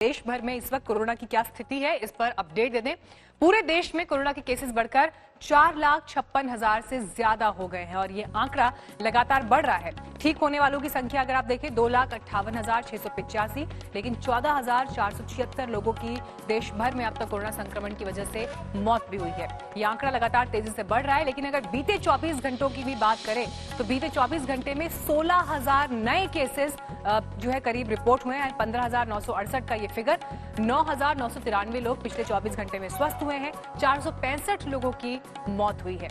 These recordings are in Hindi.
देश भर में इस वक्त कोरोना की क्या स्थिति है, इस पर अपडेट दे दें। पूरे देश में कोरोना के केसेस बढ़कर 4,56,000 से ज्यादा हो गए हैं और ये आंकड़ा लगातार बढ़ रहा है। ठीक होने वालों की संख्या अगर आप देखें 2,58,685, लेकिन 14,476 लोगों की देश भर में अब तक कोरोना संक्रमण की वजह से मौत भी हुई है। ये आंकड़ा लगातार तेजी से बढ़ रहा है, लेकिन अगर बीते 24 घंटों की भी बात करें तो बीते 24 घंटे में 16,000 नए केसेस जो है करीब रिपोर्ट हुए हैं। 15,968 का ये फिगर। 9,993 लोग पिछले 24 घंटे में स्वस्थ हुए हैं। 465 लोगों की मौत हुई है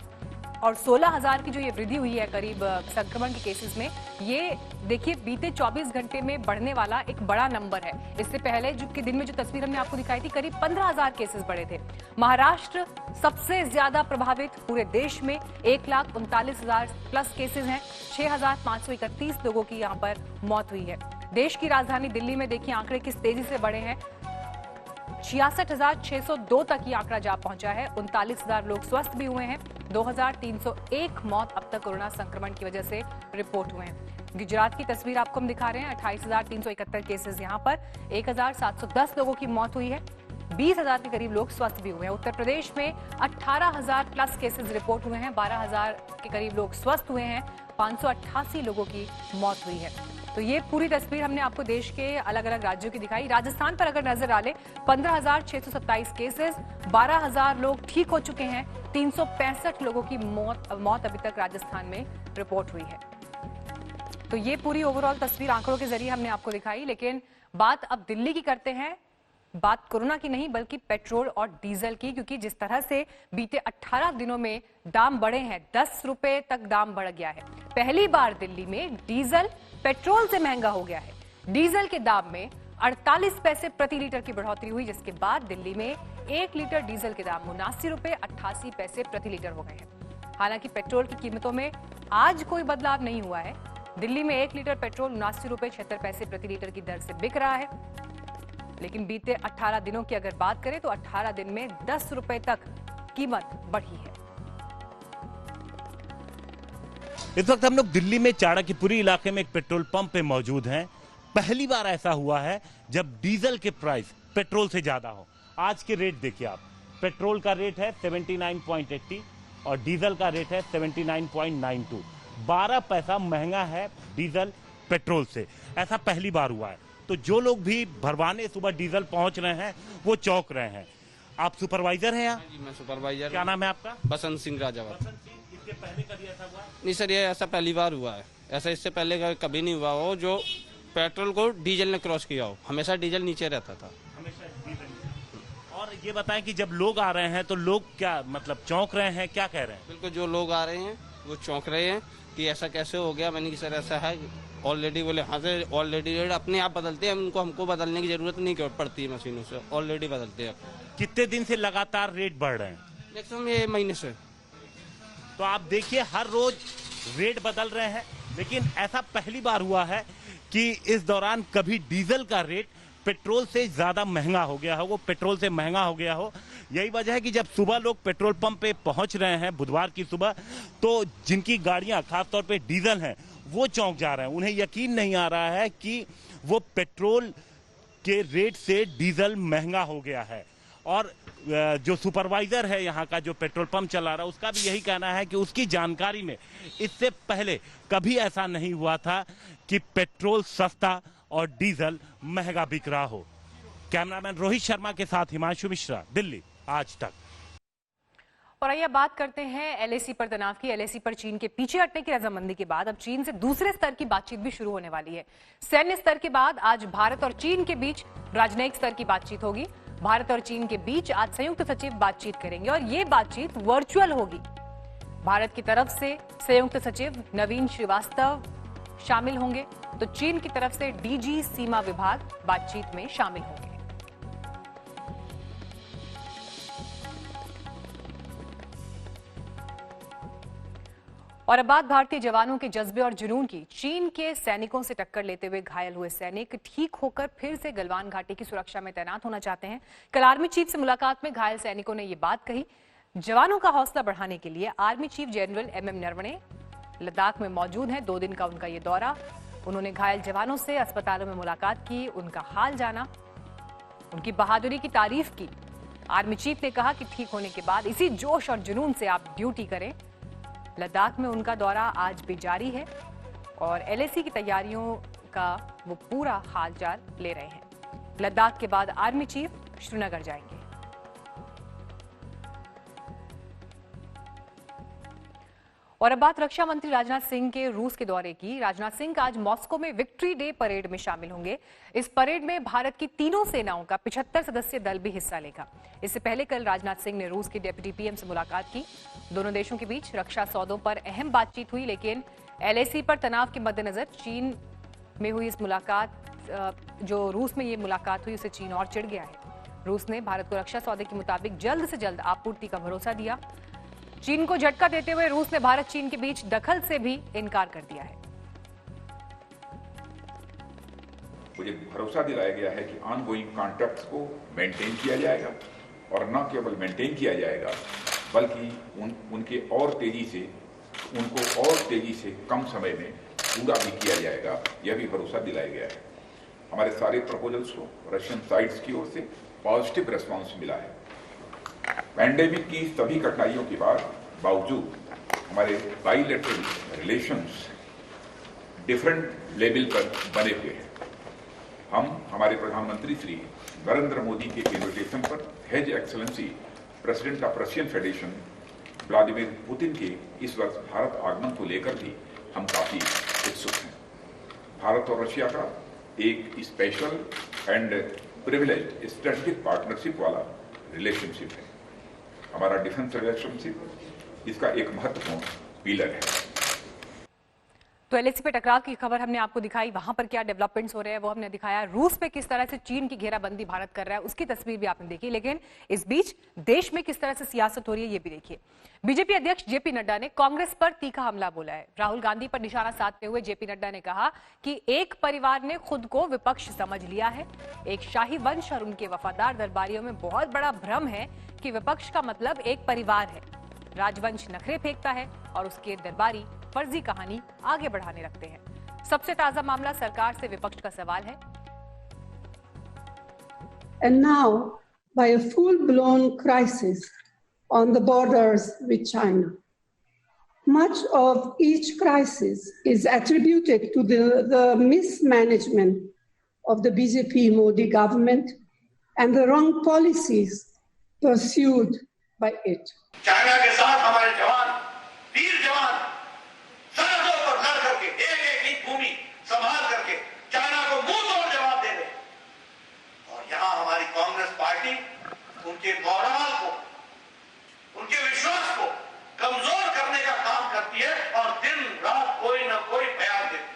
और 16,000 की जो ये वृद्धि हुई है करीब संक्रमण के केसेस में, ये देखिए बीते 24 घंटे में बढ़ने वाला एक बड़ा नंबर है। इससे पहले जो के दिन में जो तस्वीर हमने आपको दिखाई थी, करीब 15,000 केसेस बढ़े थे। महाराष्ट्र सबसे ज्यादा प्रभावित पूरे देश में 1,39,000 प्लस केसेस हैं। 6,531 लोगों की यहाँ पर मौत हुई है। देश की राजधानी दिल्ली में देखिए आंकड़े किस तेजी से बढ़े हैं। 66,602 तक ये आंकड़ा जा पहुंचा है। 39,000 लोग स्वस्थ भी हुए हैं। 2,301 मौत अब तक कोरोना संक्रमण की वजह से रिपोर्ट हुए हैं। गुजरात की तस्वीर आपको हम दिखा रहे हैं। 28,371 केसेस यहां पर। 1,710 लोगों की मौत हुई है। 20,000 के करीब लोग स्वस्थ भी हुए हैं। उत्तर प्रदेश में 18,000 प्लस केसेस रिपोर्ट हुए हैं। 12,000 के करीब लोग स्वस्थ हुए हैं। 588 लोगों की मौत हुई है। तो ये पूरी तस्वीर हमने आपको देश के अलग अलग राज्यों की दिखाई। राजस्थान पर अगर नजर डालें, 15,627 केसेस, 12,000 लोग ठीक हो चुके हैं। 365 लोगों की मौत अभी तक राजस्थान में रिपोर्ट हुई है। तो ये पूरी ओवरऑल तस्वीर आंकड़ों के जरिए हमने आपको दिखाई। लेकिन बात अब दिल्ली की करते हैं। बात कोरोना की नहीं बल्कि पेट्रोल और डीजल की, क्योंकि जिस तरह से बीते 18 दिनों में दाम बढ़े हैं, 10 रुपए तक दाम बढ़ गया है। पहली बार दिल्ली में डीजल पेट्रोल से महंगा हो गया है। डीजल के दाम में 48 पैसे प्रति लीटर की बढ़ोतरी हुई, जिसके बाद दिल्ली में 1 लीटर डीजल के दाम 79 रुपए 88 पैसे प्रति लीटर हो गए हैं। हालांकि पेट्रोल की कीमतों में आज कोई बदलाव नहीं हुआ है। दिल्ली में 1 लीटर पेट्रोल 79 रुपए 76 पैसे प्रति लीटर की दर से बिक रहा है। लेकिन बीते 18 दिनों की अगर बात करें तो 18 दिन में 10 रुपए तक कीमत बढ़ी है। इस वक्त हम लोग दिल्ली में चाणक्यपुरी इलाके में एक पेट्रोल पंप पे मौजूद हैं। पहली बार ऐसा हुआ है जब डीजल के प्राइस पेट्रोल से ज्यादा हो। आज के रेट देखिए आप, पेट्रोल का रेट है 79.80 और डीजल का रेट है 79.92। 12 पैसा महंगा है डीजल पेट्रोल से। ऐसा पहली बार हुआ है। तो जो लोग भी भरवाने सुबह डीजल पहुंच रहे हैं वो चौंक रहे हैं। आप सुपरवाइजर हैं यहाँ? जी मैं सुपरवाइजर। क्या नाम है आपका? बसंत सिंह राजावत। इसके पहले कभी ऐसा हुआ? नहीं सर, ये ऐसा पहली बार हुआ है। ऐसा इससे पहले कभी नहीं हुआ हो जो पेट्रोल को डीजल ने क्रॉस किया हो। हमेशा डीजल नीचे रहता था। हमेशा डीजल। और ये बताएं कि जब लोग आ रहे हैं तो लोग क्या मतलब चौंक रहे हैं, क्या कह रहे हैं? बिल्कुल, जो लोग आ रहे हैं वो चौंक रहे हैं कि ऐसा कैसे हो गया। मैंने कि सर ऐसा है ऑलरेडी। बोले हाँ सर, ऑलरेडी रेट अपने आप बदलते हैं, हमको बदलने की जरूरत नहीं पड़ती है मशीनों से, ऑलरेडी बदलते हैं। कितने दिन से लगातार रेट बढ़ रहे हैं? मैक्सिमम ये महीने से। तो आप देखिए हर रोज रेट बदल रहे हैं, लेकिन ऐसा पहली बार हुआ है कि इस दौरान कभी डीजल का रेट पेट्रोल से ज्यादा महंगा हो गया हो, वो पेट्रोल से महंगा हो गया हो। यही वजह है कि जब सुबह लोग पेट्रोल पंप पे पहुंच रहे हैं बुधवार की सुबह, तो जिनकी गाड़ियां खासतौर पे डीजल हैं वो चौंक जा रहे हैं। उन्हें यकीन नहीं आ रहा है कि वो पेट्रोल के रेट से डीजल महंगा हो गया है। और जो सुपरवाइजर है यहाँ का, जो पेट्रोल पंप चला रहा है, उसका भी यही कहना है कि उसकी जानकारी में इससे पहले कभी ऐसा नहीं हुआ था कि पेट्रोल सस्ता और डीजल महंगा बिक रहा हो। कैमरामैन रोहित शर्मा के साथ हिमांशु मिश्रा, दिल्ली, आज तक। और आइए बात करते हैं एलएसी पर तनाव की। एलएसी पर चीन के पीछे हटने की रजामंदी के बाद अब चीन से दूसरे स्तर की बातचीत भी शुरू होने वाली है। सैन्य स्तर के बाद आज भारत और चीन के बीच राजनयिक स्तर की बातचीत होगी। भारत और चीन के बीच आज संयुक्त सचिव बातचीत करेंगे और ये बातचीत वर्चुअल होगी। भारत की तरफ से संयुक्त सचिव नवीन श्रीवास्तव शामिल होंगे, तो चीन की तरफ से डीजी सीमा विभाग बातचीत में शामिल होंगे। और अब बात भारतीय जवानों के जज्बे और जुनून की। चीन के सैनिकों से टक्कर लेते हुए घायल हुए सैनिक ठीक होकर फिर से गलवान घाटी की सुरक्षा में तैनात होना चाहते हैं। कल आर्मी चीफ से मुलाकात में घायल सैनिकों ने ये बात कही। जवानों का हौसला बढ़ाने के लिए army chief general MM Naravane Ladakh में मौजूद हैं। 2 दिन का उनका ये दौरा। उन्होंने घायल जवानों से अस्पतालों में मुलाकात की, उनका हाल जाना। उनकी बहादुरी की तारीफ की। आर्मी चीफ ने कहा कि ठीक होने के बाद इसी जोश और जुनून से आप ड्यूटी करें। लद्दाख में उनका दौरा आज भी जारी है और एलएसी की तैयारियों का वो पूरा हालचाल ले रहे हैं। लद्दाख के बाद आर्मी चीफ श्रीनगर जाएंगे। और अब बात रक्षा मंत्री राजनाथ सिंह के रूस के दौरे की। राजनाथ सिंह आज मॉस्को में विक्ट्री डे परेड में शामिल होंगे। इस परेड में भारत की तीनों सेनाओं का 75 सदस्यीय दल भी हिस्सा लेगा। इससे पहले कल राजनाथ सिंह ने रूस के डिप्टी पीएम से मुलाकात की। दोनों देशों के बीच रक्षा सौदों पर अहम बातचीत हुई, लेकिन एलएसी पर तनाव के मद्देनजर चीन में हुई इस मुलाकात जो रूस में ये मुलाकात हुई, उसे चीन और चिढ़ गया है। रूस ने भारत को रक्षा सौदे के मुताबिक जल्द से जल्द आपूर्ति का भरोसा दिया। चीन को झटका देते हुए रूस ने भारत चीन के बीच दखल से भी इनकार कर दिया है। मुझे भरोसा दिलाया गया है कि ऑनगोइंग कॉन्ट्रैक्ट्स को मेंटेन किया जाएगा और न केवल मेंटेन किया जाएगा बल्कि उनको और तेजी से कम समय में पूरा भी किया जाएगा, यह भी भरोसा दिलाया गया है। हमारे सारे प्रपोजल्स को रशियन साइड्स की ओर से पॉजिटिव रेस्पॉन्स मिला है। पैंडेमिक की सभी कठिनाइयों के बावजूद हमारे बाइलेटरल रिलेशंस डिफरेंट लेवल पर बने हुए हैं। हम हमारे प्रधानमंत्री श्री नरेंद्र मोदी के इन्विटेशन पर his excellency president of Russian federation Vladimir Putin के इस वर्ष भारत आगमन को लेकर भी हम काफी उत्सुक हैं। भारत और रशिया का एक special and privileged strategic partnership वाला रिलेशनशिप है। हमारा डिफेंस रिलेशनशिप इसका एक महत्वपूर्ण पिलर है। तो एलएसी पे टकराव की खबर हमने आपको दिखाई, वहां पर क्या डेवलपमेंट्स हो रहे हैं वो हमने दिखाया। रूस पे किस तरह से चीन की घेराबंदी भारत कर रहा है उसकी तस्वीर भी आपने देखी, लेकिन इस बीच देश में किस तरह से सियासत हो रही है ये भी देखिए। बीजेपी अध्यक्ष जेपी नड्डा ने कांग्रेस पर तीखा हमला बोला है। राहुल गांधी पर निशाना साधते हुए जेपी नड्डा ने कहा कि एक परिवार ने खुद को विपक्ष समझ लिया है। एक शाही वंश और उनके वफादार दरबारियों में बहुत बड़ा भ्रम है कि विपक्ष का मतलब एक परिवार है। राजवंश नखरे फेंकता है और उसके दरबारी फर्जी कहानी आगे बढ़ाने लगते हैं। सबसे ताजा मामला सरकार से विपक्ष का सवाल है। And now, by a full-blown crisis on the borders with China. Much of each crisis is attributed to the mismanagement of the BJP Modi government and the wrong policies pursued by it. China के साथ हमारे जवान, वीर जवान सरहदों पर लड़ करके एक इंच भूमि संभाल करके चाइना को मुंह तोड़ जवाब दे रहे। और यहाँ हमारी कांग्रेस पार्टी उनके मोरल को, उनके विश्वास को कमजोर करने का काम करती है और दिन रात कोई न कोई बयान देती है।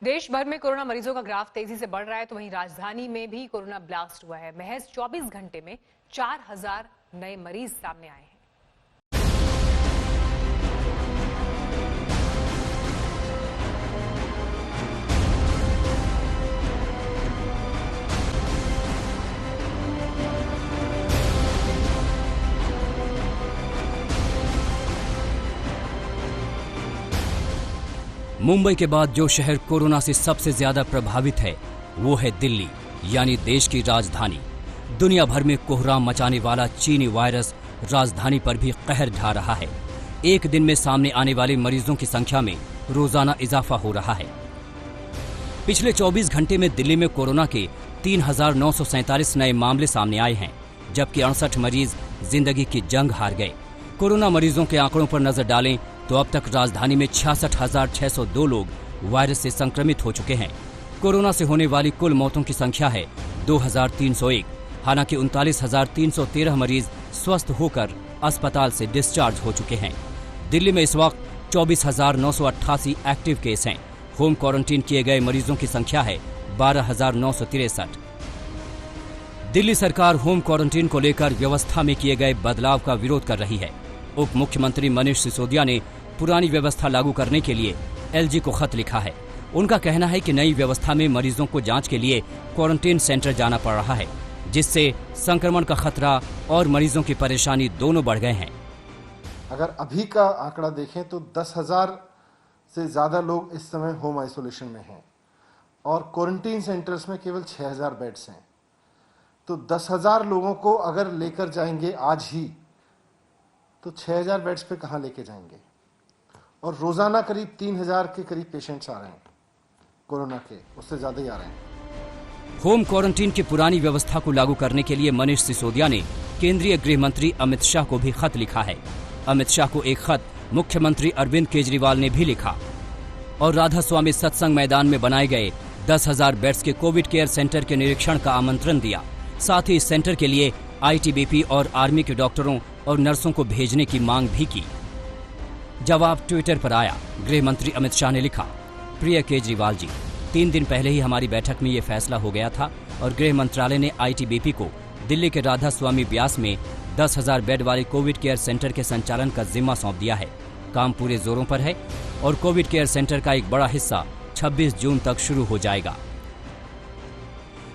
देश भर में कोरोना मरीजों का ग्राफ तेजी से बढ़ रहा है, तो वहीं राजधानी में भी कोरोना ब्लास्ट हुआ है। महज 24 घंटे में 4000 नए मरीज सामने आए हैं। मुंबई के बाद जो शहर कोरोना से सबसे ज्यादा प्रभावित है वो है दिल्ली, यानी देश की राजधानी। दुनिया भर में कोहराम मचाने वाला चीनी वायरस राजधानी पर भी कहर ढा रहा है। एक दिन में सामने आने वाले मरीजों की संख्या में रोजाना इजाफा हो रहा है। पिछले 24 घंटे में दिल्ली में कोरोना के 3,947 नए मामले सामने आए हैं, जबकि 68 मरीज जिंदगी की जंग हार गए। कोरोना मरीजों के आंकड़ों पर नजर डालें तो अब तक राजधानी में 66,602 लोग वायरस से संक्रमित हो चुके हैं। कोरोना से होने वाली कुल मौतों की संख्या है 2,301। हालांकि 39,313 मरीज स्वस्थ होकर अस्पताल से डिस्चार्ज हो चुके हैं। दिल्ली में इस वक्त 24,988 एक्टिव केस हैं। होम क्वारंटीन किए गए मरीजों की संख्या है 12,963। दिल्ली सरकार होम क्वारंटीन को लेकर व्यवस्था में किए गए बदलाव का विरोध कर रही है। उप मुख्यमंत्री मनीष सिसोदिया ने पुरानी व्यवस्था लागू करने के लिए एलजी को खत लिखा है। उनका कहना है कि नई व्यवस्था में मरीजों को जांच के लिए क्वारंटीन सेंटर जाना पड़ रहा है, जिससे संक्रमण का खतरा और मरीजों की परेशानी दोनों बढ़ गए हैं। अगर अभी का आंकड़ा देखें तो 10,000 से ज़्यादा लोग इस समय होम आइसोलेशन में हैं और क्वारंटीन सेंटर्स में केवल 6,000 बेड्स हैं। तो 10,000 लोगों को अगर लेकर जाएंगे आज ही, तो 6,000 बेड्स पे कहाँ लेके जाएंगे? और रोजाना करीब 3,000 के करीब पेशेंट्स आ रहे हैं कोरोना के, उससे ज्यादा ही आ रहे हैं। होम क्वारंटीन की पुरानी व्यवस्था को लागू करने के लिए मनीष सिसोदिया ने केंद्रीय गृह मंत्री अमित शाह को भी खत लिखा है। अमित शाह को एक खत मुख्यमंत्री अरविंद केजरीवाल ने भी लिखा और राधा स्वामी सत्संग मैदान में बनाए गए 10,000 बेड्स के कोविड केयर सेंटर के निरीक्षण का आमंत्रण दिया। साथ ही इस सेंटर के लिए आईटीबीपी और आर्मी के डॉक्टरों और नर्सों को भेजने की मांग भी की। जवाब ट्विटर पर आया। गृह मंत्री अमित शाह ने लिखा, प्रिय केजरीवाल जी, 3 दिन पहले ही हमारी बैठक में ये फैसला हो गया था और गृह मंत्रालय ने आईटीबीपी को दिल्ली के राधा स्वामी ब्यास में 10,000 बेड वाले कोविड केयर सेंटर के संचालन का जिम्मा सौंप दिया है। काम पूरे जोरों पर है और कोविड केयर सेंटर का एक बड़ा हिस्सा 26 जून तक शुरू हो जाएगा।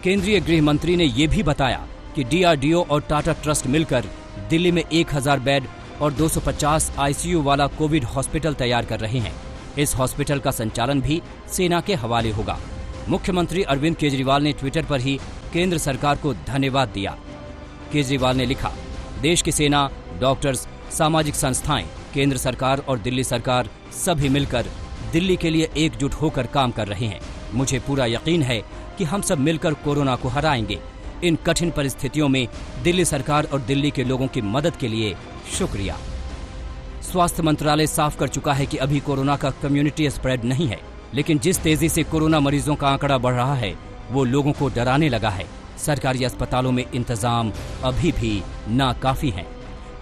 केंद्रीय गृह मंत्री ने यह भी बताया कि डीआरडीओ और टाटा ट्रस्ट मिलकर दिल्ली में 1,000 बेड और 250 आईसीयू वाला कोविड हॉस्पिटल तैयार कर रहे हैं। इस हॉस्पिटल का संचालन भी सेना के हवाले होगा। मुख्यमंत्री अरविंद केजरीवाल ने ट्विटर पर ही केंद्र सरकार को धन्यवाद दिया। केजरीवाल ने लिखा, देश की सेना, डॉक्टर्स, सामाजिक संस्थाएं, केंद्र सरकार और दिल्ली सरकार सभी मिलकर दिल्ली के लिए एकजुट होकर काम कर रहे हैं। मुझे पूरा यकीन है कि हम सब मिलकर कोरोना को हराएंगे। इन कठिन परिस्थितियों में दिल्ली सरकार और दिल्ली के लोगों की मदद के लिए शुक्रिया। स्वास्थ्य मंत्रालय साफ कर चुका है कि अभी कोरोना का कम्युनिटी स्प्रेड नहीं है, लेकिन जिस तेजी से कोरोना मरीजों का आंकड़ा बढ़ रहा है वो लोगों को डराने लगा है। सरकारी अस्पतालों में इंतजाम अभी भी नाकाफी हैं।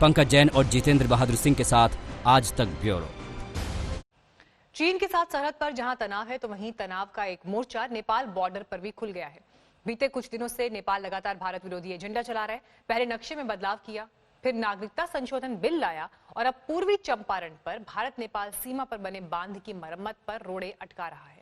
पंकज जैन और जितेंद्र बहादुर सिंह के साथ आज तक ब्यूरो। चीन के साथ सरहद पर जहां तनाव है तो वहीं तनाव का एक मोर्चा नेपाल बॉर्डर पर भी खुल गया है। बीते कुछ दिनों से नेपाल लगातार भारत विरोधी एजेंडा चला रहा है। पहले नक्शे में बदलाव किया, फिर नागरिकता संशोधन बिल लाया और अब पूर्वी चंपारण पर भारत नेपाल सीमा पर बने बांध की मरम्मत पर रोड़े अटका रहा है।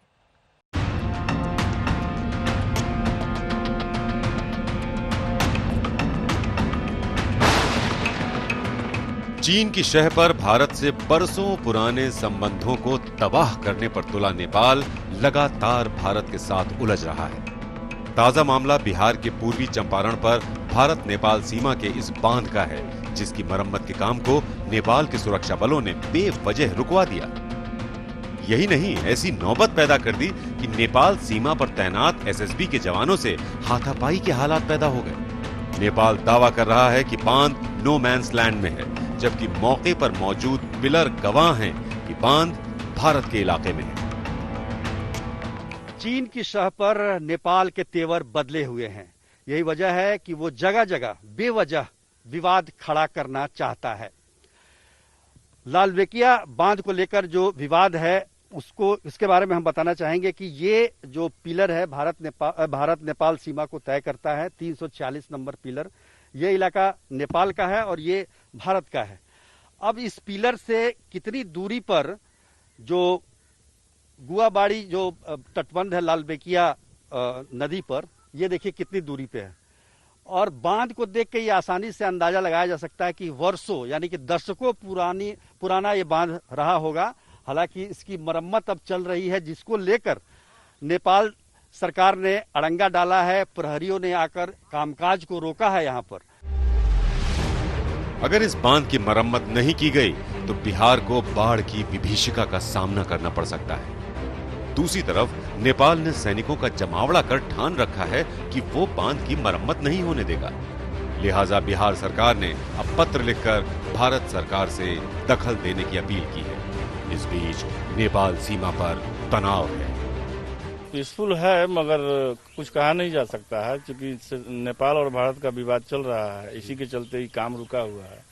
चीन की शह पर भारत से बरसों पुराने संबंधों को तबाह करने पर तुला नेपाल लगातार भारत के साथ उलझ रहा है। ताजा मामला बिहार के पूर्वी चंपारण पर भारत नेपाल सीमा के इस बांध का है, जिसकी मरम्मत के काम को नेपाल के सुरक्षा बलों ने बेवजह रुकवा दिया। यही नहीं, ऐसी नौबत पैदा कर दी कि नेपाल सीमा पर तैनात एसएसबी के जवानों से हाथापाई के हालात पैदा हो गए। नेपाल दावा कर रहा है कि बांध नो मैंस लैंड में है, जबकि मौके पर मौजूद पिलर गवाह हैं कि बांध भारत के इलाके में है। चीन की शह पर नेपाल के तेवर बदले हुए हैं। यही वजह है कि वो जगह जगह बेवजह विवाद खड़ा करना चाहता है। लालबेकिया बांध को लेकर जो विवाद है इसके बारे में हम बताना चाहेंगे कि ये जो पिलर है भारत नेपाल सीमा को तय करता है, 346 नंबर पिलर, ये इलाका नेपाल का है और ये भारत का है। अब इस पिलर से कितनी दूरी पर जो गुआबाड़ी जो तटबंध है लालबेकिया नदी पर, ये देखिए कितनी दूरी पे है। और बांध को देख के ये आसानी से अंदाजा लगाया जा सकता है कि वर्षों यानी कि दशकों पुराना ये बांध रहा होगा। हालांकि इसकी मरम्मत अब चल रही है, जिसको लेकर नेपाल सरकार ने अड़ंगा डाला है। प्रहरियों ने आकर कामकाज को रोका है यहाँ पर। अगर इस बांध की मरम्मत नहीं की गई तो बिहार को बाढ़ की विभीषिका का सामना करना पड़ सकता है। दूसरी तरफ नेपाल ने सैनिकों का जमावड़ा कर ठान रखा है कि वो बांध की मरम्मत नहीं होने देगा। लिहाजा बिहार सरकार ने अब पत्र लिखकर भारत सरकार से दखल देने की अपील की है। इस बीच नेपाल सीमा पर तनाव है। पीसफुल है, मगर कुछ कहा नहीं जा सकता है, क्योंकि नेपाल और भारत का विवाद चल रहा है। इसी के चलते ही काम रुका हुआ है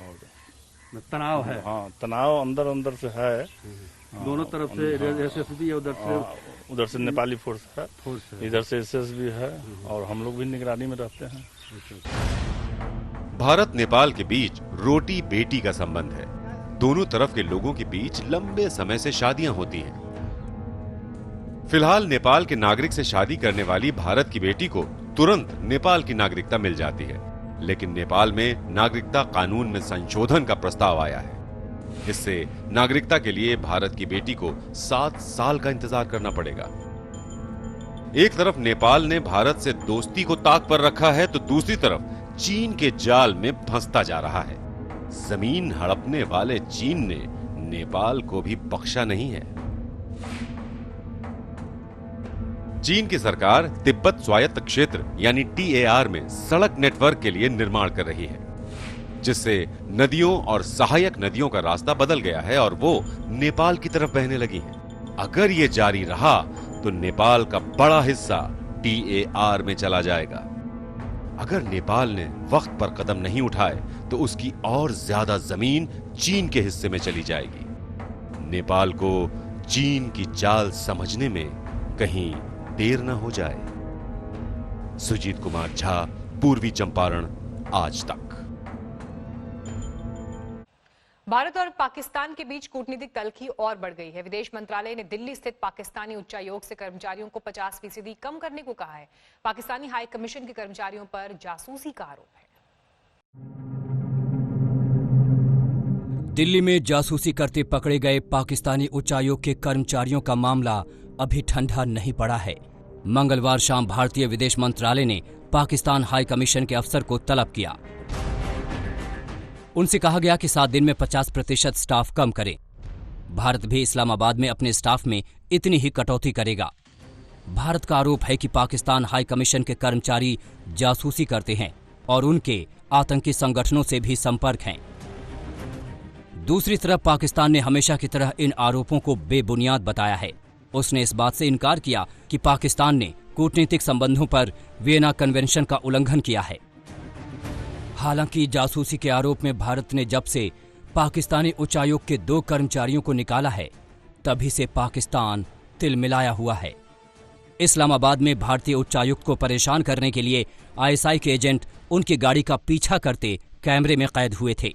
और तनाव है। हाँ, तनाव अंदर से है। दोनों तरफ से एसएसबी उधर से नेपाली फोर्स है, इधर से एसएसबी है और हम लोग भी निगरानी में रहते हैं। भारत नेपाल के बीच रोटी बेटी का संबंध है। दोनों तरफ के लोगों के बीच लंबे समय से शादियां होती हैं। फिलहाल नेपाल के नागरिक से शादी करने वाली भारत की बेटी को तुरंत नेपाल की नागरिकता मिल जाती है, लेकिन नेपाल में नागरिकता कानून में संशोधन का प्रस्ताव आया है। इससे नागरिकता के लिए भारत की बेटी को 7 साल का इंतजार करना पड़ेगा। एक तरफ नेपाल ने भारत से दोस्ती को ताक पर रखा है तो दूसरी तरफ चीन के जाल में फंसता जा रहा है। जमीन हड़पने वाले चीन ने नेपाल को भी बख्शा नहीं है। चीन की सरकार तिब्बत स्वायत्त क्षेत्र यानी TAR में सड़क नेटवर्क के लिए निर्माण कर रही है, जिससे नदियों और सहायक नदियों का रास्ता बदल गया है और वो नेपाल की तरफ बहने लगी हैं। अगर ये जारी रहा तो नेपाल का बड़ा हिस्सा TAR में चला जाएगा। अगर नेपाल ने वक्त पर कदम नहीं उठाए तो उसकी और ज्यादा जमीन चीन के हिस्से में चली जाएगी। नेपाल को चीन की चाल समझने में कहीं देर न हो जाए। सुजीत कुमार झा, पूर्वी चंपारण, आज तक। भारत और पाकिस्तान के बीच कूटनीतिक तल्खी और बढ़ गई है। विदेश मंत्रालय ने दिल्ली स्थित पाकिस्तानी उच्चायोग से कर्मचारियों को 50% कम करने को कहा है। पाकिस्तानी हाई कमीशन के कर्मचारियों पर जासूसी का आरोप है। दिल्ली में जासूसी करते पकड़े गए पाकिस्तानी उच्चायोग के कर्मचारियों का मामला अभी ठंडा नहीं पड़ा है। मंगलवार शाम भारतीय विदेश मंत्रालय ने पाकिस्तान हाई कमीशन के अफसर को तलब किया। उनसे कहा गया कि 7 दिन में 50% स्टाफ कम करें। भारत भी इस्लामाबाद में अपने स्टाफ में इतनी ही कटौती करेगा। भारत का आरोप है कि पाकिस्तान हाई कमीशन के कर्मचारी जासूसी करते हैं और उनके आतंकी संगठनों से भी संपर्क हैं। दूसरी तरफ पाकिस्तान ने हमेशा की तरह इन आरोपों को बेबुनियाद बताया है। उसने इस बात से इनकार किया कि पाकिस्तान ने कूटनीतिक संबंधों पर वियना कन्वेंशन का उल्लंघन किया है। हालांकि जासूसी के आरोप में भारत ने जब से पाकिस्तानी उच्चायोग के 2 कर्मचारियों को निकाला है, तभी से पाकिस्तान तिलमिलाया हुआ है। इस्लामाबाद में भारतीय उच्चायुक्त को परेशान करने के लिए ISI के एजेंट उनकी गाड़ी का पीछा करते कैमरे में कैद हुए थे।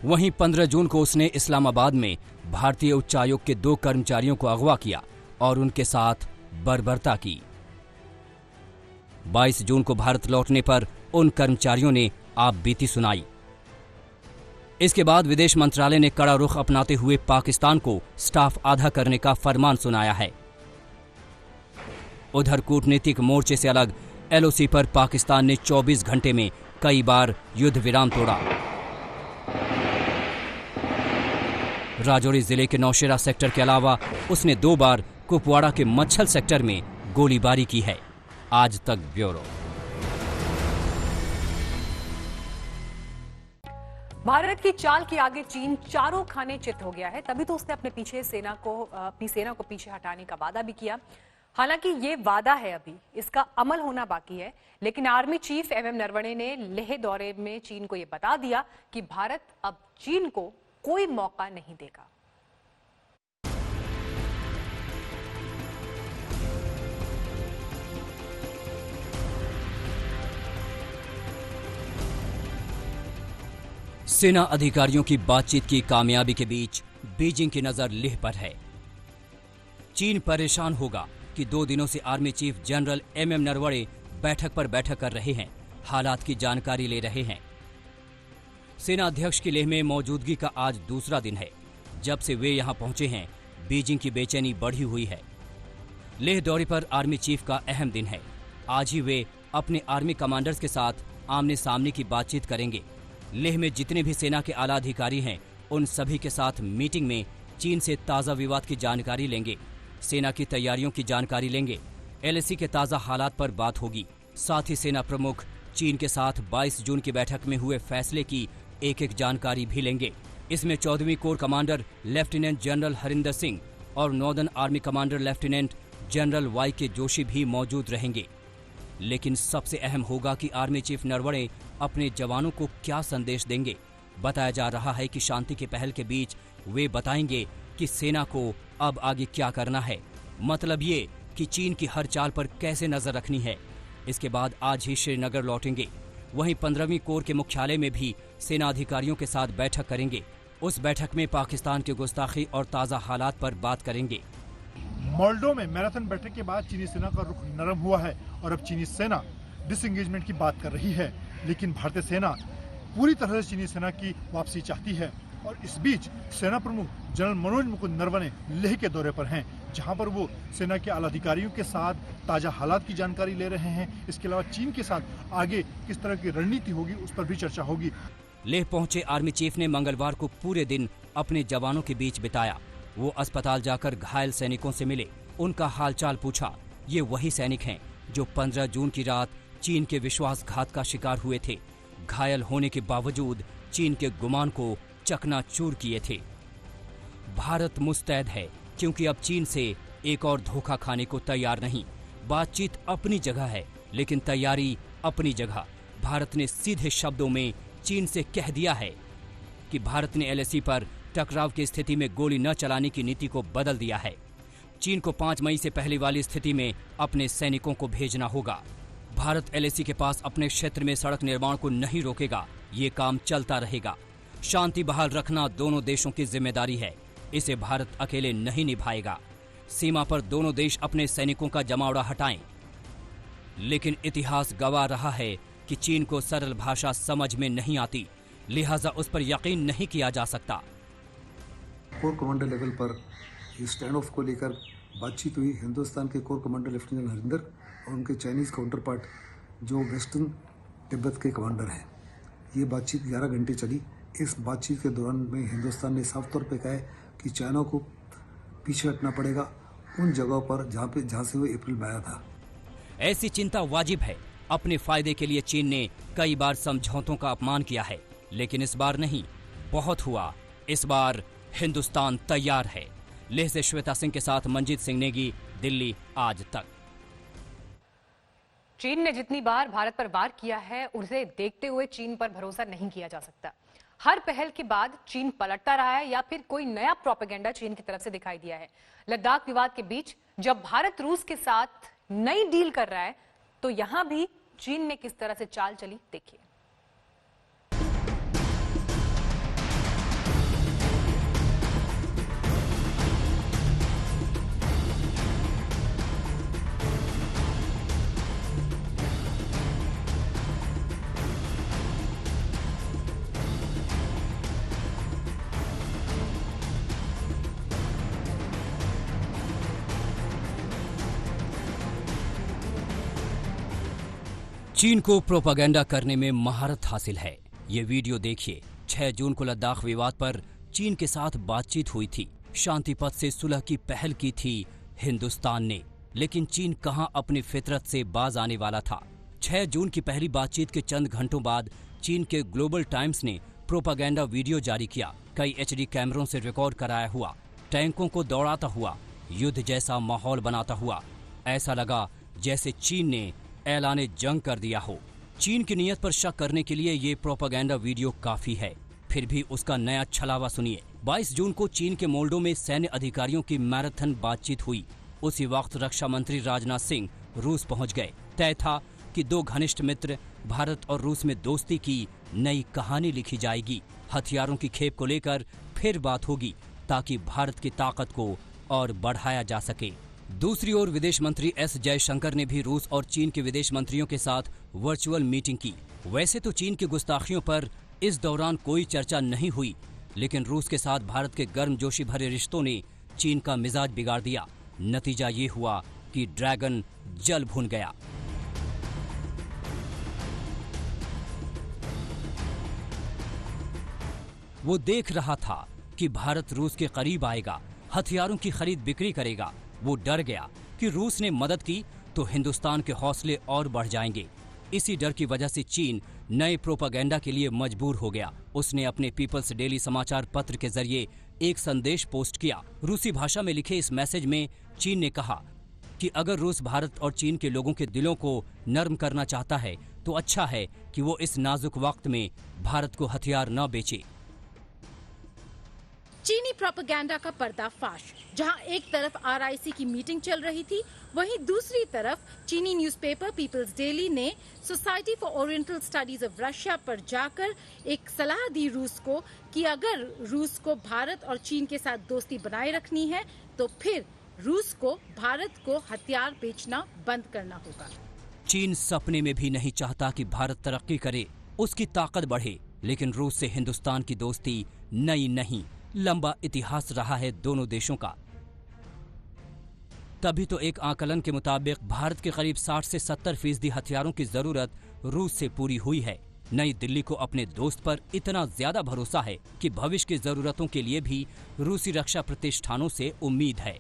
वहीं 15 जून को उसने इस्लामाबाद में भारतीय उच्चायोग के 2 कर्मचारियों को अगवा किया और उनके साथ बर्बरता की। 22 जून को भारत लौटने पर उन कर्मचारियों ने आपबीती सुनाई। इसके बाद विदेश मंत्रालय ने कड़ा रुख अपनाते हुए पाकिस्तान को स्टाफ आधा करने का फरमान सुनाया है। उधर कूटनीतिक मोर्चे से अलग LOC पर पाकिस्तान ने 24 घंटे में कई बार युद्ध विराम तोड़ा। राजौरी जिले के नौशेरा सेक्टर के अलावा उसने 2 बार कुपवाड़ा के मच्छल सेक्टर में गोलीबारी की है। आज तक ब्यूरो। भारत की चाल के आगे चीन चारों खाने चित हो गया है। तभी तो उसने अपनी सेना को पीछे हटाने का वादा भी किया। हालांकि ये वादा है, अभी इसका अमल होना बाकी है। लेकिन आर्मी चीफ MM नरवणे ने लेह दौरे में चीन को यह बता दिया कि भारत अब चीन को कोई मौका नहीं देगा। सेना अधिकारियों की बातचीत की कामयाबी के बीच बीजिंग की नजर लेह पर है। चीन परेशान होगा कि 2 दिनों से army chief general MM Naravane बैठक पर बैठक कर रहे हैं, हालात की जानकारी ले रहे हैं। सेना अध्यक्ष की लेह में मौजूदगी का आज दूसरा दिन है। जब से वे यहां पहुंचे हैं, बीजिंग की बेचैनी बढ़ी हुई है। लेह दौरे पर आर्मी चीफ का अहम दिन है। आज ही वे अपने आर्मी कमांडर्स के साथ आमने सामने की बातचीत करेंगे। लेह में जितने भी सेना के आला अधिकारी हैं, उन सभी के साथ मीटिंग में चीन से ताज़ा विवाद की जानकारी लेंगे, सेना की तैयारियों की जानकारी लेंगे, LAC के ताज़ा हालात पर बात होगी। साथ ही सेना प्रमुख चीन के साथ 22 जून की बैठक में हुए फैसले की एक जानकारी भी लेंगे। इसमें 14वीं core commander lieutenant general Harinder Singh और northern army commander lieutenant general YK Joshi भी मौजूद रहेंगे। लेकिन सबसे अहम होगा कि आर्मी चीफ नरवणे अपने जवानों को क्या संदेश देंगे। बताया जा रहा है कि शांति के पहल के बीच वे बताएंगे कि सेना को अब आगे क्या करना है। मतलब ये कि चीन की हर चाल पर कैसे नजर रखनी है। इसके बाद आज ही श्रीनगर लौटेंगे। वहीं 15वीं कोर के मुख्यालय में भी सेना अधिकारियों के साथ बैठक करेंगे। उस बैठक में पाकिस्तान की गुस्ताखी और ताज़ा हालात पर बात करेंगे। मोल्डो में मैराथन बैठक के बाद चीनी सेना का रुख नरम हुआ है और अब चीनी सेना डिसएंगेजमेंट की बात कर रही है। लेकिन भारतीय सेना पूरी तरह से चीनी सेना की वापसी चाहती है और इस बीच सेना प्रमुख जनरल मनोज मुकुंद नरवणे लेह के दौरे पर हैं, जहां पर वो सेना के आला अधिकारियों के साथ ताजा हालात की जानकारी ले रहे हैं। इसके अलावा चीन के साथ आगे किस तरह की रणनीति होगी उस पर भी चर्चा होगी। लेह पहुंचे आर्मी चीफ ने मंगलवार को पूरे दिन अपने जवानों के बीच बिताया। वो अस्पताल जाकर घायल सैनिकों से मिले, उनका हालचाल पूछा। ये वही सैनिक हैं जो 15 जून की रात चीन के विश्वासघात का शिकार हुए थे। घायल होने के बावजूद चीन के गुमान को चकनाचूर किए थे। भारत मुस्तैद है क्योंकि अब चीन से एक और धोखा खाने को तैयार नहीं। बातचीत अपनी जगह है लेकिन तैयारी अपनी जगह। भारत ने सीधे शब्दों में चीन से कह दिया है कि भारत ने LAC पर टकराव की स्थिति में गोली न चलाने की नीति को बदल दिया है। चीन को 5 मई से पहले वाली स्थिति में अपने सैनिकों को भेजना होगा। भारत LAC के पास अपने क्षेत्र में सड़क निर्माण को नहीं रोकेगा। ये काम चलता रहेगा। शांति बहाल रखना दोनों देशों की जिम्मेदारी है। इसे भारत अकेले नहीं निभाएगा। सीमा पर दोनों देश अपने सैनिकों का जमावड़ा हटाएं। लेकिन इतिहास गवाह रहा है कि चीन को सरल भाषा समझ में नहीं आती, लिहाजा उस पर यकीन नहीं किया जा सकता। कोर कमांडर लेवल पर स्टैंड ऑफ को लेकर बातचीत हुई। हिंदुस्तान के कोर कमांडर लेफ्टिनेंट हरिंदर और उनके चाइनीज काउंटर पार्ट जो वेस्टर्न तिब्बत के कमांडर हैं, ये बातचीत 11 घंटे चली। इस बातचीत के दौरान में हिंदुस्तान ने साफ तौर पे कहा है कि चाइना को पीछे हटना पड़ेगा उन जगहों पर जहाँ से वो अप्रैल में आया था। ऐसी चिंता वाजिब है। अपने फायदे के लिए चीन ने कई बार समझौतों का अपमान किया है, लेकिन इस बार नहीं। बहुत हुआ। इस बार हिंदुस्तान तैयार है। लेह से श्वेता सिंह के साथ मंजीत सिंह नेगी, दिल्ली आज तक। चीन ने जितनी बार भारत पर वार किया है, उसे देखते हुए चीन पर भरोसा नहीं किया जा सकता। हर पहल के बाद चीन पलटता रहा है या फिर कोई नया प्रोपेगेंडा चीन की तरफ से दिखाई दिया है। लद्दाख विवाद के बीच जब भारत रूस के साथ नई डील कर रहा है, तो यहां भी चीन ने किस तरह से चाल चली, देखिए। चीन को प्रोपेगेंडा करने में महारत हासिल है। ये वीडियो देखिए। 6 जून को लद्दाख विवाद पर चीन के साथ बातचीत हुई थी। शांति पथ से सुलह की पहल की थी हिंदुस्तान ने, लेकिन चीन कहां अपनी फितरत से बाज आने वाला था। 6 जून की पहली बातचीत के चंद घंटों बाद चीन के ग्लोबल टाइम्स ने प्रोपेगेंडा वीडियो जारी किया। कई HD कैमरों से रिकॉर्ड कराया हुआ, टैंकों को दौड़ाता हुआ, युद्ध जैसा माहौल बनाता हुआ। ऐसा लगा जैसे चीन ने ऐलाने जंग कर दिया हो। चीन की नीयत पर शक करने के लिए ये प्रोपेगेंडा वीडियो काफी है। फिर भी उसका नया छलावा सुनिए। 22 जून को चीन के मोल्डो में सैन्य अधिकारियों की मैराथन बातचीत हुई। उसी वक्त रक्षा मंत्री राजनाथ सिंह रूस पहुंच गए। तय था कि 2 घनिष्ठ मित्र भारत और रूस में दोस्ती की नई कहानी लिखी जाएगी। हथियारों की खेप को लेकर फिर बात होगी ताकि भारत की ताकत को और बढ़ाया जा सके। दूसरी ओर विदेश मंत्री S जयशंकर ने भी रूस और चीन के विदेश मंत्रियों के साथ वर्चुअल मीटिंग की। वैसे तो चीन की गुस्ताखियों पर इस दौरान कोई चर्चा नहीं हुई, लेकिन रूस के साथ भारत के गर्मजोशी भरे रिश्तों ने चीन का मिजाज बिगाड़ दिया। नतीजा ये हुआ कि ड्रैगन जल भुन गया। वो देख रहा था कि भारत रूस के करीब आएगा, हथियारों की खरीद बिक्री करेगा। वो डर गया कि रूस ने मदद की तो हिंदुस्तान के हौसले और बढ़ जाएंगे। इसी डर की वजह से चीन नए प्रोपेगेंडा के लिए मजबूर हो गया। उसने अपने पीपल्स डेली समाचार पत्र के जरिए एक संदेश पोस्ट किया। रूसी भाषा में लिखे इस मैसेज में चीन ने कहा कि अगर रूस भारत और चीन के लोगों के दिलों को नर्म करना चाहता है तो अच्छा है कि वो इस नाजुक वक्त में भारत को हथियार न बेचे। चीनी प्रोपेगेंडा का पर्दाफाश। जहां एक तरफ RIC की मीटिंग चल रही थी, वहीं दूसरी तरफ चीनी न्यूज़पेपर पीपल्स डेली ने society for oriental studies of Russia पर जाकर एक सलाह दी रूस को कि अगर रूस को भारत और चीन के साथ दोस्ती बनाए रखनी है तो फिर रूस को भारत को हथियार बेचना बंद करना होगा। चीन सपने में भी नहीं चाहता कि भारत तरक्की करे, उसकी ताकत बढ़े, लेकिन रूस से हिंदुस्तान की दोस्ती नई नहीं, लंबा इतिहास रहा है दोनों देशों का। तभी तो एक आकलन के मुताबिक भारत के करीब 60 से 70% हथियारों की जरूरत रूस से पूरी हुई है। नई दिल्ली को अपने दोस्त पर इतना ज्यादा भरोसा है कि भविष्य की जरूरतों के लिए भी रूसी रक्षा प्रतिष्ठानों से उम्मीद है।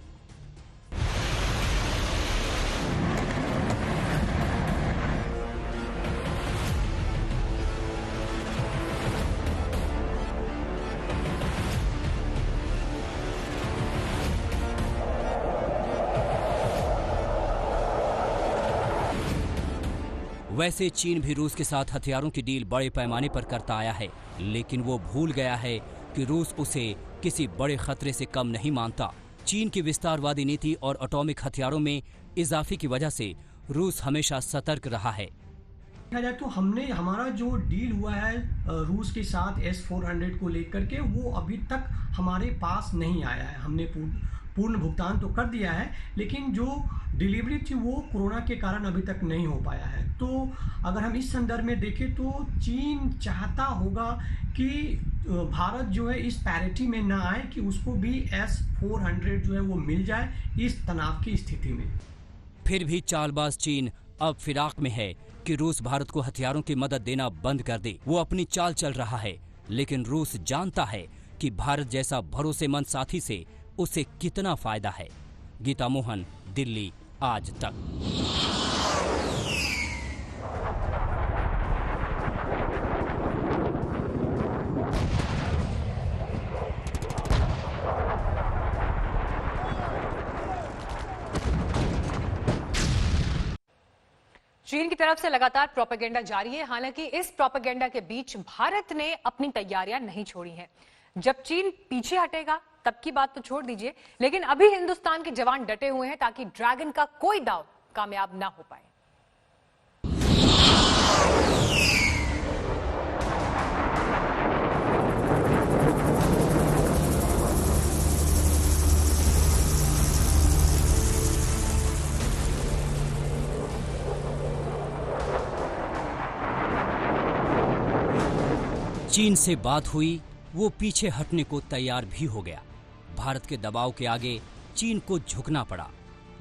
वैसे चीन भी रूस के साथ हथियारों की डील बड़े पैमाने पर करता आया है, लेकिन वो भूल गया है कि रूस उसे किसी बड़े खतरे से कम नहीं मानता। चीन की विस्तारवादी नीति और एटॉमिक हथियारों में इजाफे की वजह से रूस हमेशा सतर्क रहा है। देखा जाए तो हमारा जो डील हुआ है रूस के साथ S-400 को लेकर के, वो अभी तक हमारे पास नहीं आया है। हमने पूर्ण भुगतान तो कर दिया है, लेकिन जो डिलीवरी थी वो कोरोना के कारण अभी तक नहीं हो पाया है। तो अगर हम इस संदर्भ में देखें तो चीन चाहता होगा कि भारत जो है इस पैरिटी में ना आए, कि उसको भी S-400 जो है वो मिल जाए इस तनाव की स्थिति में। फिर भी चालबाज चीन अब फिराक में है कि रूस भारत को हथियारों की मदद देना बंद कर दे। वो अपनी चाल चल रहा है, लेकिन रूस जानता है कि भारत जैसा भरोसेमंद साथी से उसे कितना फायदा है। गीता मोहन, दिल्ली, आज तक। चीन की तरफ से लगातार प्रोपेगेंडा जारी है। हालांकि इस प्रोपेगेंडा के बीच भारत ने अपनी तैयारियां नहीं छोड़ी हैं। जब चीन पीछे हटेगा तब की बात तो छोड़ दीजिए, लेकिन अभी हिंदुस्तान के जवान डटे हुए हैं ताकि ड्रैगन का कोई दांव कामयाब ना हो पाए। चीन से बात हुई, वो पीछे हटने को तैयार भी हो गया। भारत के दबाव के आगे चीन को झुकना पड़ा,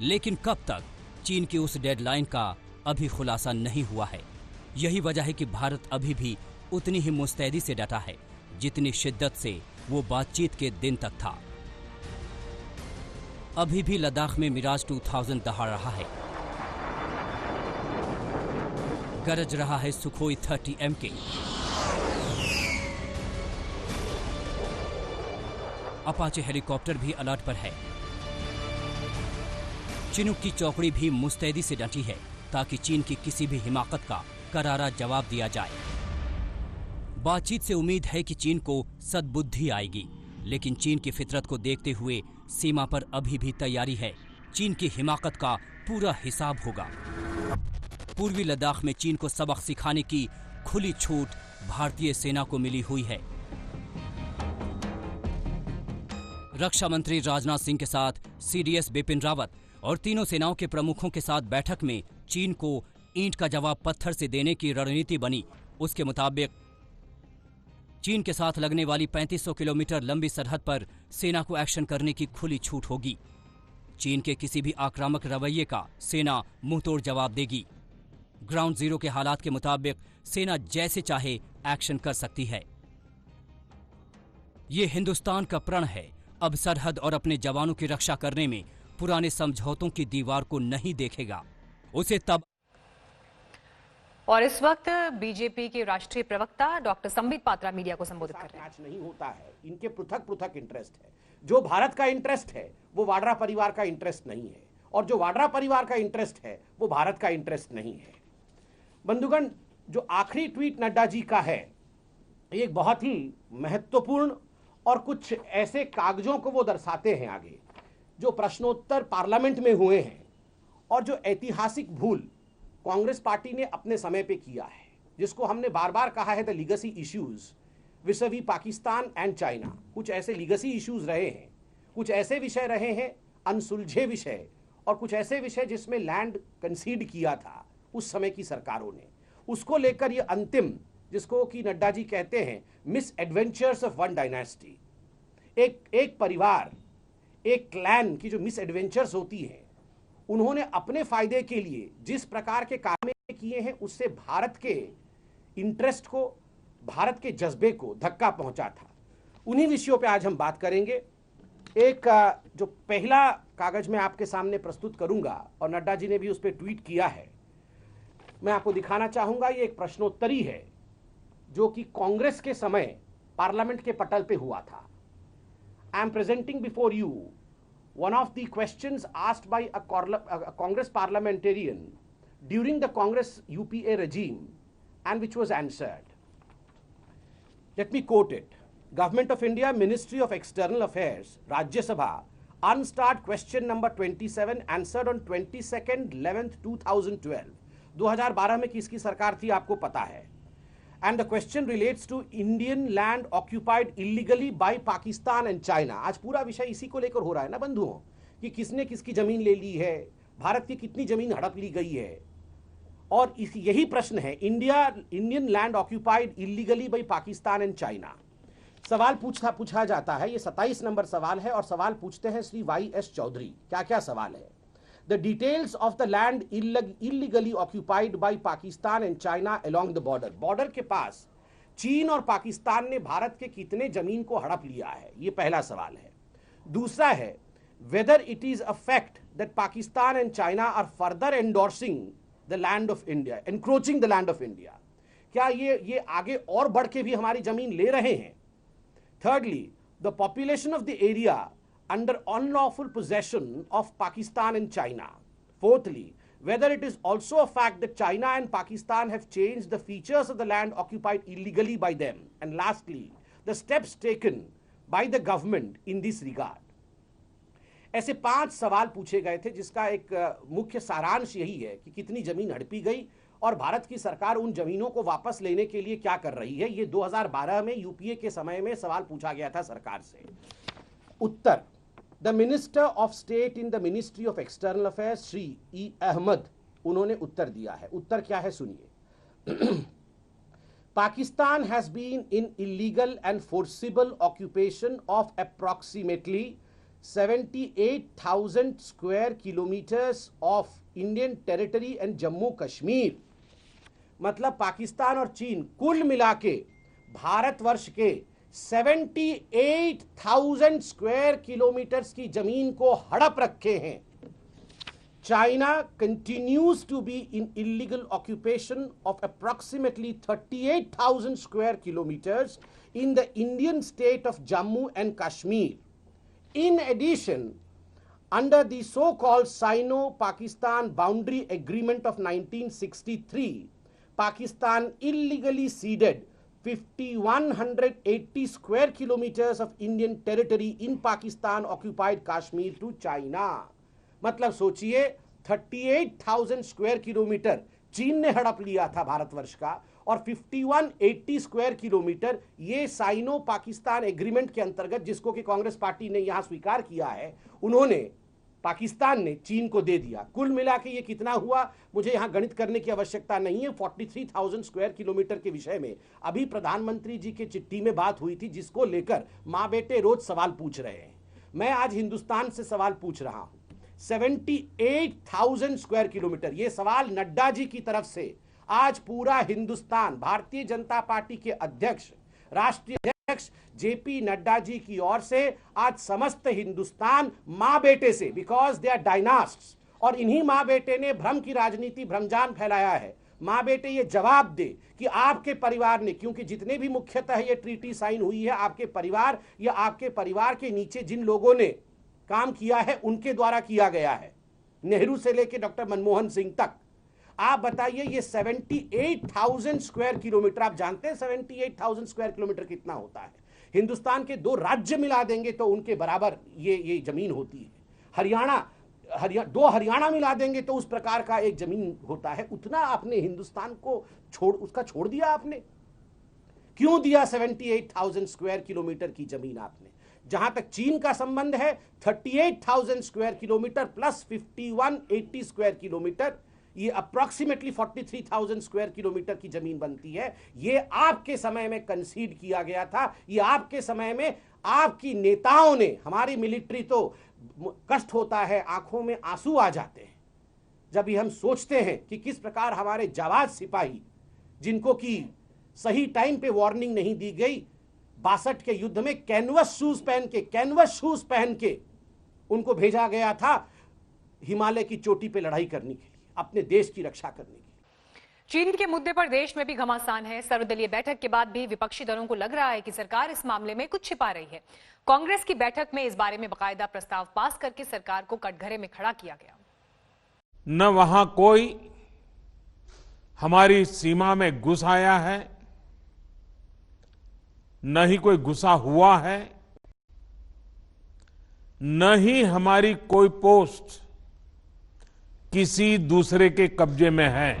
लेकिन कब तक, चीन की उस डेडलाइन का अभी खुलासा नहीं हुआ है। यही वजह है कि भारत अभी भी उतनी ही मुस्तैदी से डटा है जितनी शिद्दत से वो बातचीत के दिन तक था। अभी भी लद्दाख में मिराज 2000 दहाड़ रहा है, गरज रहा है सुखोई 30 MK। अपाचे हेलीकॉप्टर भी अलर्ट पर है। चिनूक की चौकड़ी भी मुस्तैदी से डटी है ताकि चीन की किसी भी हिमाकत का करारा जवाब दिया जाए। बातचीत से उम्मीद है कि चीन को सद्बुद्धि आएगी, लेकिन चीन की फितरत को देखते हुए सीमा पर अभी भी तैयारी है। चीन की हिमाकत का पूरा हिसाब होगा। पूर्वी लद्दाख में चीन को सबक सिखाने की खुली छूट भारतीय सेना को मिली हुई है। रक्षा मंत्री राजनाथ सिंह के साथ CDS बिपिन रावत और तीनों सेनाओं के प्रमुखों के साथ बैठक में चीन को ईंट का जवाब पत्थर से देने की रणनीति बनी। उसके मुताबिक चीन के साथ लगने वाली 3500 किलोमीटर लंबी सरहद पर सेना को एक्शन करने की खुली छूट होगी। चीन के किसी भी आक्रामक रवैये का सेना मुंहतोड़ जवाब देगी। ग्राउंड जीरो के हालात के मुताबिक सेना जैसे चाहे एक्शन कर सकती है। ये हिंदुस्तान का प्रण है, अब सरहद और अपने जवानों की रक्षा करने में पुराने समझौतों की दीवार को नहीं देखेगा। उसे तब। और इस वक्त बीजेपी के राष्ट्रीय प्रवक्ता डॉक्टर संबित पात्रा मीडिया को संबोधित कर रहे हैं। नहीं होता है, इनके पृथक पृथक इंटरेस्ट है। जो भारत का इंटरेस्ट है वो वाड्रा परिवार का इंटरेस्ट नहीं है, और जो वाड्रा परिवार का इंटरेस्ट है वो भारत का इंटरेस्ट नहीं है। बंधुगण, जो आखिरी ट्वीट नड्डा जी का है, एक बहुत ही महत्वपूर्ण और कुछ ऐसे कागजों को वो दर्शाते हैं आगे, जो प्रश्नोत्तर पार्लियामेंट में हुए हैं, और जो ऐतिहासिक भूल कांग्रेस पार्टी ने अपने समय पे किया है, जिसको हमने बार बार कहा है the legacy issues vis-a-vis Pakistan and China. कुछ ऐसे लीगेसी इश्यूज रहे हैं, कुछ ऐसे विषय रहे हैं अनसुलझे विषय, और कुछ ऐसे विषय जिसमें लैंड कंसीड किया था उस समय की सरकारों ने, उसको लेकर ये अंतिम, जिसको कि नड्डा जी कहते हैं miss adventures of one dynasty, एक परिवार, एक क्लैन की जो मिस एडवेंचर्स होती है, उन्होंने अपने फायदे के लिए जिस प्रकार के काम किए हैं उससे भारत के इंटरेस्ट को, भारत के जज्बे को धक्का पहुंचा था। उन्हीं विषयों पे आज हम बात करेंगे। एक जो पहला कागज मैं आपके सामने प्रस्तुत करूंगा और नड्डा जी ने भी उस पर ट्वीट किया है, मैं आपको दिखाना चाहूंगा। ये एक प्रश्नोत्तरी है जो कि कांग्रेस के समय पार्लियामेंट के पटल पे हुआ था। I am presenting before you one of the questions asked by a Congress parliamentarian during the Congress UPA regime and which was answered. Let me quote it. Government of India, Ministry of External Affairs, Rajya Sabha, Unstart question number 27, answered on 22nd 11th 2012. 2012 में किसकी सरकार थी आपको पता है। And the question relates to Indian land occupied illegally by Pakistan and China. आज पूरा विषय इसी को लेकर हो रहा है ना बंधुओं, कि किसने किसकी जमीन ले ली है, भारत की कितनी जमीन हड़प ली गई है। और यही प्रश्न है, Indian land occupied illegally by Pakistan and China. सवाल पूछा जाता है, ये 27 नंबर सवाल है और सवाल पूछते हैं श्री YS चौधरी। क्या क्या सवाल है? The details of the land illegally occupied by Pakistan and China along the border. Border के पास चीन और पाकिस्तान ने भारत के कितने जमीन को हड़प लिया है, ये पहला सवाल है। दूसरा है, whether it is a fact that Pakistan and China are further endorsing the land of India, encroaching the land of India. क्या ये आगे और बढ़ के भी हमारी जमीन ले रहे हैं? Thirdly, the population of the area under unlawful possession of Pakistan and China. Fourthly, whether it is also a fact that China and Pakistan have changed the features of the land occupied illegally by them. And lastly, the steps taken by the government in this regard. ऐसे 5 सवाल पूछे गए थे जिसका एक मुख्य सारांश यही है कि कितनी जमीन हड़पी गई और भारत की सरकार उन जमीनों को वापस लेने के लिए क्या कर रही है। ये 2012 में यूपीए के समय में सवाल पूछा गया था सरकार से। उत्तर, the minister of state in the ministry of external affairs Shri E. Ahmad, उन्होंने उत्तर दिया है। उत्तर क्या है सुनिए। Pakistan has been in illegal and forcible occupation of approximately 78,000 square kilometres of Indian territory and Jammu Kashmir. मतलब पाकिस्तान और चीन कुल मिला के भारतवर्ष के 78,000 स्क्वायर किलोमीटर्स की जमीन को हड़प रखे हैं। China continues to be in illegal occupation of approximately 38,000 square kilometres in the Indian state of Jammu and Kashmir. In addition, under the so-called Sino-Pakistan Boundary Agreement of 1963, Pakistan illegally ceded 5,180 square kilometers of Indian territory in Pakistan occupied Kashmir to China. मतलब सोचिए 38,000 स्क्वायर किलोमीटर चीन ने हड़प लिया था भारतवर्ष का और 5180 स्क्वायर किलोमीटर ये साइनो पाकिस्तान एग्रीमेंट के अंतर्गत, जिसको कि कांग्रेस पार्टी ने यहां स्वीकार किया है, उन्होंने पाकिस्तान ने चीन को दे दिया। कुल मिला के ये कितना हुआ, मुझे यहां गणित करने की आवश्यकता नहीं है। 43,000 स्क्वायर किलोमीटर के विषय में अभी प्रधानमंत्री जी के चिट्ठी में बात हुई थी, जिसको लेकर मां बेटे रोज सवाल पूछ रहे हैं। मैं आज हिंदुस्तान से सवाल पूछ रहा हूं। 78,000 स्क्वायर किलोमीटर, ये सवाल नड्डा जी की तरफ से आज पूरा हिंदुस्तान, भारतीय जनता पार्टी के अध्यक्ष, राष्ट्रीय अध्यक्ष जेपी नड्डा जी की ओर से आज समस्त हिंदुस्तान मां बेटे से, बिकॉज दे आर डायनास्ट्स, और इन्हीं मां बेटे ने भ्रम की राजनीति, भ्रमजान फैलाया है। मां बेटे ये जवाब दे कि आपके परिवार ने, क्योंकि जितने भी मुख्यतः ये ट्रीटी साइन हुई है आपके परिवार या आपके परिवार के नीचे जिन लोगों ने काम किया है उनके द्वारा किया गया है, नेहरू से लेकर डॉक्टर मनमोहन सिंह तक। आप बताइए ये 78,000 स्क्वायर किलोमीटर, आप जानते हैं 78,000 स्क्वायर किलोमीटर कितना होता है? हिंदुस्तान के 2 राज्य मिला देंगे तो उनके बराबर ये जमीन होती है। दो हरियाणा मिला देंगे तो उस प्रकार का एक जमीन होता है। उतना आपने हिंदुस्तान को छोड़ दिया आपने। क्यों दिया 78,000 स्क्वायर किलोमीटर की जमीन आपने? जहां तक चीन का संबंध है 38,000 square kilometre plus 5180 square kilometre, ये अप्रॉक्सीमेटली 43,000 स्क्वायर किलोमीटर की जमीन बनती है। ये आपके समय में कंसीड किया गया था। ये आपके समय में आपकी नेताओं ने, हमारी मिलिट्री तो कष्ट होता है, आंखों में आंसू आ जाते हैं। जब हम सोचते हैं कि किस प्रकार हमारे जाबाज सिपाही, जिनको कि सही टाइम पे वार्निंग नहीं दी गई, 62 के युद्ध में कैनवस शूज पहन के उनको भेजा गया था हिमालय की चोटी पे लड़ाई करने के लिए, अपने देश की रक्षा करने के लिए। चीन के मुद्दे पर देश में भी घमासान है। सर्वदलीय बैठक के बाद भी विपक्षी दलों को लग रहा है कि सरकार इस मामले में कुछ छिपा रही है। कांग्रेस की बैठक में इस बारे में बाकायदा प्रस्ताव पास करके सरकार को कटघरे में खड़ा किया गया। न वहां कोई हमारी सीमा में घुस आया है, न ही कोई घुसा हुआ है, न ही हमारी कोई पोस्ट किसी दूसरे के कब्जे में है।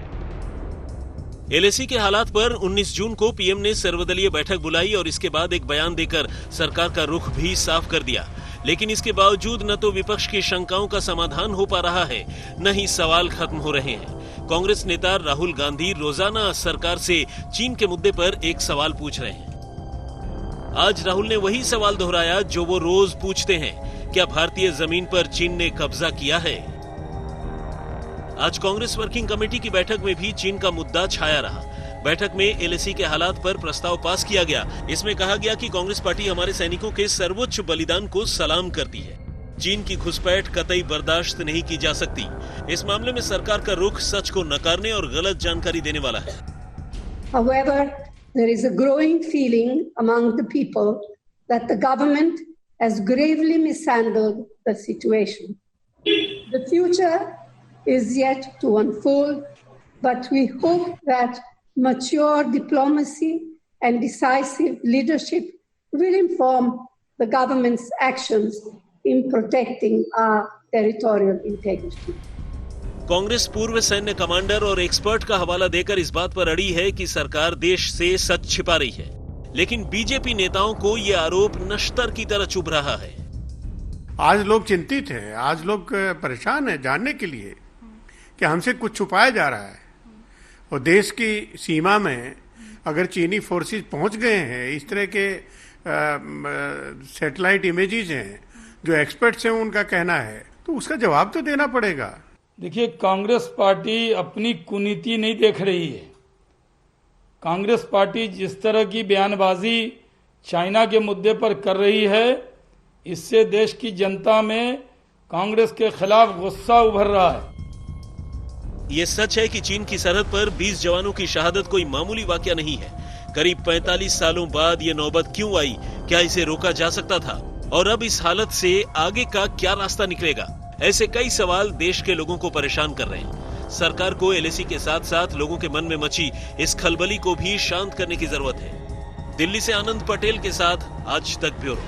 एलएसी के हालात पर 19 जून को पीएम ने सर्वदलीय बैठक बुलाई और इसके बाद एक बयान देकर सरकार का रुख भी साफ कर दिया। लेकिन इसके बावजूद न तो विपक्ष की शंकाओं का समाधान हो पा रहा है, न ही सवाल खत्म हो रहे हैं। कांग्रेस नेता राहुल गांधी रोजाना सरकार से चीन के मुद्दे पर एक सवाल पूछ रहे हैं। आज राहुल ने वही सवाल दोहराया जो वो रोज पूछते हैं, क्या भारतीय जमीन पर चीन ने कब्जा किया है? आज कांग्रेस वर्किंग कमेटी की बैठक में भी चीन का मुद्दा छाया रहा। बैठक में एलएसी के हालात पर प्रस्ताव पास किया गया। इसमें कहा गया कि कांग्रेस पार्टी हमारे सैनिकों के सर्वोच्च बलिदान को सलाम करती है। चीन की घुसपैठ कतई बर्दाश्त नहीं की जा सकती। इस मामले में सरकार का रुख सच को नकारने और गलत जानकारी देने वाला है। However, there is a growing feeling among the people that the government has gravely mishandled the situation. The future is yet to unfold, but we hope that mature diplomacy and decisive leadership will inform the government's actions in protecting our territorial integrity. Congress पूर्व सैन्य कमांडर और एक्सपर्ट का हवाला देकर इस बात पर अड़ी है कि सरकार देश से सच छिपा रही है, लेकिन बीजेपी नेताओं को ये आरोप नश्तर की तरह चुभ रहा है। आज लोग चिंतित हैं, आज लोग परेशान हैं जानने के लिए कि हमसे कुछ छुपाया जा रहा है। और देश की सीमा में अगर चीनी फोर्सेस पहुंच गए हैं, इस तरह के सैटेलाइट इमेजेस हैं जो एक्सपर्ट्स हैं उनका कहना है, तो उसका जवाब तो देना पड़ेगा। देखिए, कांग्रेस पार्टी अपनी कुनीति नहीं देख रही है। कांग्रेस पार्टी जिस तरह की बयानबाजी चाइना के मुद्दे पर कर रही है, इससे देश की जनता में कांग्रेस के खिलाफ गुस्सा उभर रहा है। ये सच है कि चीन की सरहद पर 20 जवानों की शहादत कोई मामूली वाकया नहीं है। करीब 45 सालों बाद ये नौबत क्यों आई? क्या इसे रोका जा सकता था? और अब इस हालत से आगे का क्या रास्ता निकलेगा? ऐसे कई सवाल देश के लोगों को परेशान कर रहे हैं। सरकार को एलएसी के साथ साथ लोगों के मन में मची इस खलबली को भी शांत करने की जरूरत है। दिल्ली से आनंद पटेल के साथ आज तक ब्यूरो।